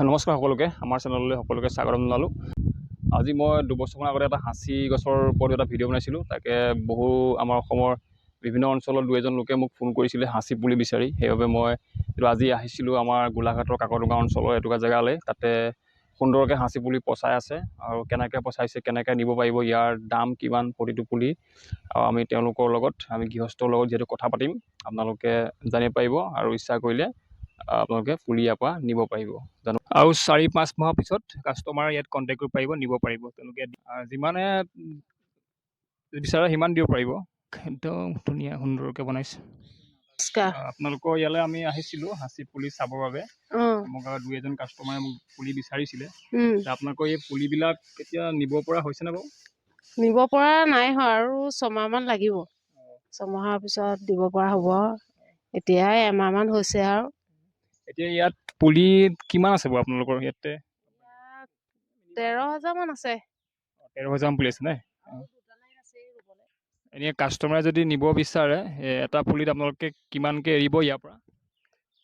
নমস্কাৰ সকলোকে আমাৰ চেনেললৈ সকলোকে স্বাগতম জনালোঁ। আজি মই 2 বছৰমান আগতে এটা হাঁচি গছৰ ওপৰত এটা ভিডিঅ' বনাইছিলোঁ। তাকে বহু আমাৰ অসমৰ বিভিন্ন অঞ্চলৰ 2-এজন লোকে মোক ফোন কৰিছিলে হাঁচি পুলি বিচাৰি। সেইবাবে মই আজি আহিছিলোঁ আমাৰ গোলাঘাটৰ কাকডোঙা অঞ্চলৰ এটুকুৰা জেগালৈ। তাতে সুন্দৰকৈ হাঁচি পুলি পচাই আছে আৰু কেনেকৈ পচাইছে, কেনেকৈ নিব পাৰিব, ইয়াৰ দাম কিমান প্ৰতিটো পুলি, আৰু আমি তেওঁলোকৰ লগত আমি গৃহস্থৰ লগত যিহেতু কথা পাতিম, আপোনালোকে জানিব পাৰিব আৰু ইচ্ছা কৰিলে আপোনালোকে পুলি ইয়াৰ পৰা নিব পাৰিব জানো। আৰু 4-5 মাহৰ পিছত কাষ্টমাৰ ইয়াত কণ্টেক্ট কৰিব পাৰিব, নিব পাৰিব। তেওঁলোকে যিমানে বিচাৰে সিমান দিব পাৰিব। একদম ধুনীয়া সুন্দৰকৈ বনাইছে। আপোনালোকৰ ইয়ালৈ আমি আহিছিলোঁ হাঁচি পুলি চাবৰ বাবে। মোক 2-এজন কাষ্টমাৰে মোক পুলি বিচাৰিছিলে। আপোনালোকৰ এই পুলিবিলাক এতিয়া নিব পৰা হৈছেনে বাৰু? নিব পৰা নাই হোৱা, আৰু 6 মাহমান লাগিব। 6 মাহৰ পিছত দিব পৰা হ'ব। এতিয়া এমাহমান হৈছে আৰু। এতিয়া ইয়াত পুলি কিমান আছে বাৰু আপোনালোকৰ ইয়াতে? 13,000 মান আছে। 13,000 মান পুলি আছে নে? এনেই কাষ্টমাৰে যদি নিব বিচাৰে এটা পুলিত আপোনালোকে কিমানকৈ এৰিব ইয়াৰ পৰা?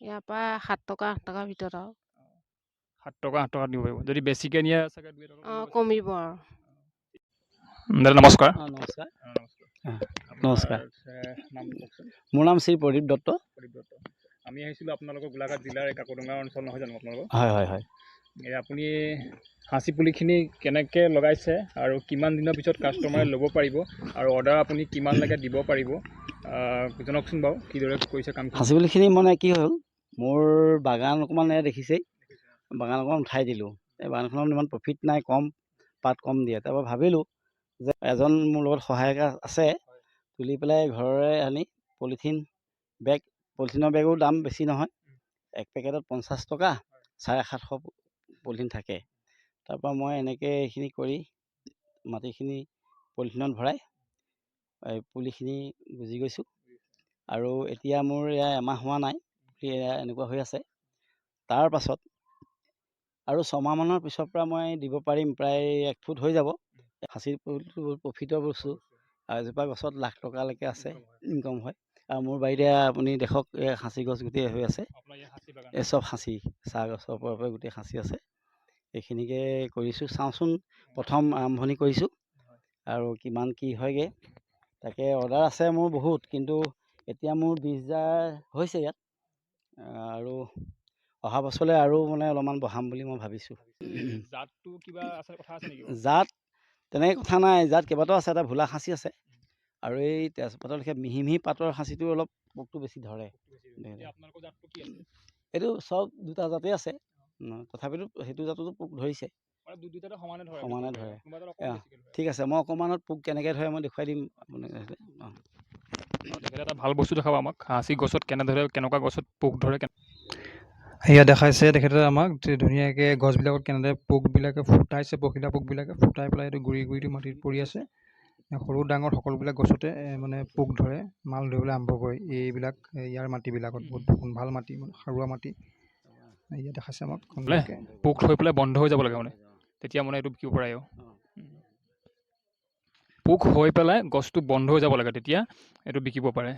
ইয়াৰ পৰা 7 টকা 8 টকাৰ ভিতৰত আৰু। 7 টকা 8 টকাত দিব পাৰিব। যদি বেছিকৈ নিয়ে চাগে 2 টকা কমিব আৰু। দাদা নমস্কাৰ। নমস্কাৰ। নমস্কাৰ। নাম কওকচোন। মোৰ নাম শ্ৰী প্ৰদীপ দত্ত। আমি আহিছিলোঁ আপোনালোকৰ গোলাঘাট জিলাৰ কাকডোঙা অঞ্চল নহয় জানো আপোনালোকৰ? হয়। আপুনি হাঁচি পুলিখিনি কেনেকৈ লগাইছে আৰু কিমান দিনৰ পিছত কাষ্টমাৰে ল'ব পাৰিব আৰু অৰ্ডাৰ আপুনি কিমানলৈকে দিব পাৰিব জনাওকচোন বাৰু, কিদৰে কৰিছে কামখিনি? হাঁচি পুলিখিনি মানে কি হ'ল, মোৰ বাগান অকণমান দেখিছেই, বাগান অকণমান উঠাই দিলোঁ। এই বাগানখনত ইমান প্ৰফিট নাই, কম পাত কম দিয়ে। তাৰপৰা ভাবিলোঁ যে এজন মোৰ লগত সহায়ক আছে, তুলি পেলাই ঘৰৰে আনি পলিথিনৰ বেগৰ দাম বেছি নহয়, 1 পেকেটত 50 টকা, 750 পলিথিন থাকে। তাৰপৰা মই এনেকৈ এইখিনি কৰি মাটিখিনি পলিথিনত ভৰাই এই পুলিখিনি গুজি গৈছোঁ। আৰু এতিয়া মোৰ এয়া এমাহ হোৱা নাই, এনেকুৱা হৈ আছে। তাৰ পাছত আৰু 6 মাহমানৰ পিছৰ পৰা মই দিব পাৰিম, প্ৰায় 1 ফুট হৈ যাব। হাঁচি পুলিটো প্ৰফিটৰ বস্তু, আৰু এজোপা গছত লাখ টকালৈকে আছে ইনকম হয়। আৰু মোৰ বাৰীতে আপুনি দেখক, এই সাঁচি গছ গোটেই হৈ আছে। এই চব সাঁচি, চাহ গছৰ পৰা গোটেই সাঁচি আছে। এইখিনিকে কৰিছোঁ, চাওঁচোন, প্ৰথম আৰম্ভণি কৰিছোঁ আৰু কিমান কি হয়গৈ। তাকে অৰ্ডাৰ আছে মোৰ বহুত, কিন্তু এতিয়া মোৰ 20,000 হৈছে ইয়াত, আৰু অহা বছৰলৈ আৰু মানে অলপমান বঢ়াম বুলি মই ভাবিছোঁ। জাতটো কিবা আছে, কথা আছে নেকি? জাত তেনেকৈ কথা নাই, জাত কেইবাটাও আছে। এটা ভোলা সাঁচি আছে, আৰু এই তেজপাতৰ লেখীয়া মিহি মিহি পাতৰ সাঁচিটো অলপ পোকটো বেছি ধৰে। এইটো চব 2টা জাতেই আছে, তথাপিতো সেইটো জাততো পোক ধৰিছে, সমানে ধৰে। ঠিক আছে, মই অকণমানত পোক কেনেকৈ ধৰে মই দেখুৱাই দিম আপোনাক। তেখেতে এটা ভাল বস্তু দেখাব আমাক, হাঁচি গছত কেনেকুৱা গছত পোক ধৰে। সেয়া দেখাইছে তেখেতে আমাক ধুনীয়াকৈ গছবিলাকত কেনেদৰে পোকবিলাকে ফুটাইছে, পখিলা পোকবিলাকে ফুটাই পেলাই এইটো গুৰিটো মাটিত পৰি আছে। সৰু ডাঙৰ সকলোবিলাক গছতে মানে পোক ধৰে, মাল ধৰিবলৈ আৰম্ভ কৰে। এইবিলাক ইয়াৰ মাটিবিলাকত বহুত ভাল মাটি, সাৰুৱা মাটি। ইয়াত দেখাইছে আমাক পোক হৈ পেলাই বন্ধ হৈ যাব লাগে, মানে তেতিয়া মানে এইটো বিকিব পাৰে। পোক হৈ পেলাই গছটো বন্ধ হৈ যাব লাগে, তেতিয়া এইটো বিকিব পাৰে।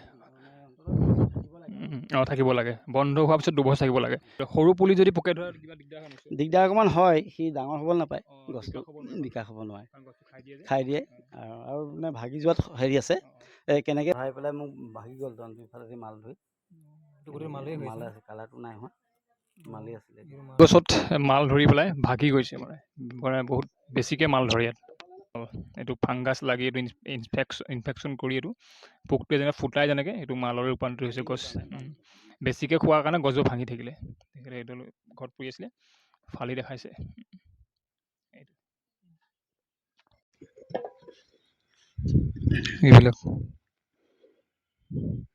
থাকিব লাগে, বন্ধ হোৱাৰ পিছত 2 বছৰ থাকিব লাগে। সৰু পুলি যদি পোকে ধৰে কিবা দিগদাৰ অকণমান হয়, সি ডাঙৰ হ'ব নাপায়, গছটো বিকাশ হ'ব নোৱাৰে, খাই দিয়ে। আৰু মানে ভাগি যোৱাত হেৰি আছে, কেনেকৈ ভৰাই পেলাই মোক ভাগি গ'ল, দুইফালেদি মাল ধৰি মালে আছে, কালাৰটো নাই হোৱা, মালেই আছিলে। গছত মাল ধৰি পেলাই ভাগি গৈছে, মানে বহুত বেছিকৈ মাল ধৰে ইয়াত। এইটো ফাংগাছ লাগি এইটো ইনফেকশ্যন কৰি এইটো পোকটোৱে যেনে ফুটাই, যেনেকৈ এইটো মাললৈ ৰূপান্তৰিত হৈছে। গছ বেছিকৈ খোৱাৰ কাৰণে গছবোৰ ভাঙি থাকিলে। তেখেতে এইটো ঘৰত পৰি আছিলে, ফালি দেখাইছে। এইবিলাক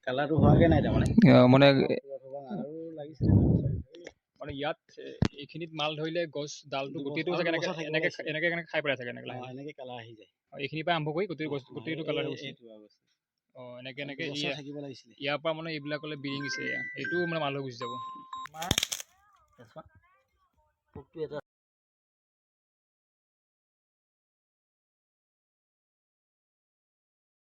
কালাৰটো হোৱাগৈ নাই তাৰমানে, মানে আৰু লাগিছিলে ইয়াত এইখিনিত মাল ধৰিলে গছ ডালটো গোটেইটো এনেকে খাই পেলাই থাকে, এনেকৈ কালাৰ আহি যায়। এইখিনিৰ পৰা আৰম্ভ কৰি গোটেইটো কালাৰ হৈছে। এনেকে থাকিব লাগিছিলে। ইয়াৰ পৰা মানে এইবিলাকলৈ বিৰিঙিছে, এইটো মানে মাল হৈ গুচি যাব। পোকটো এটা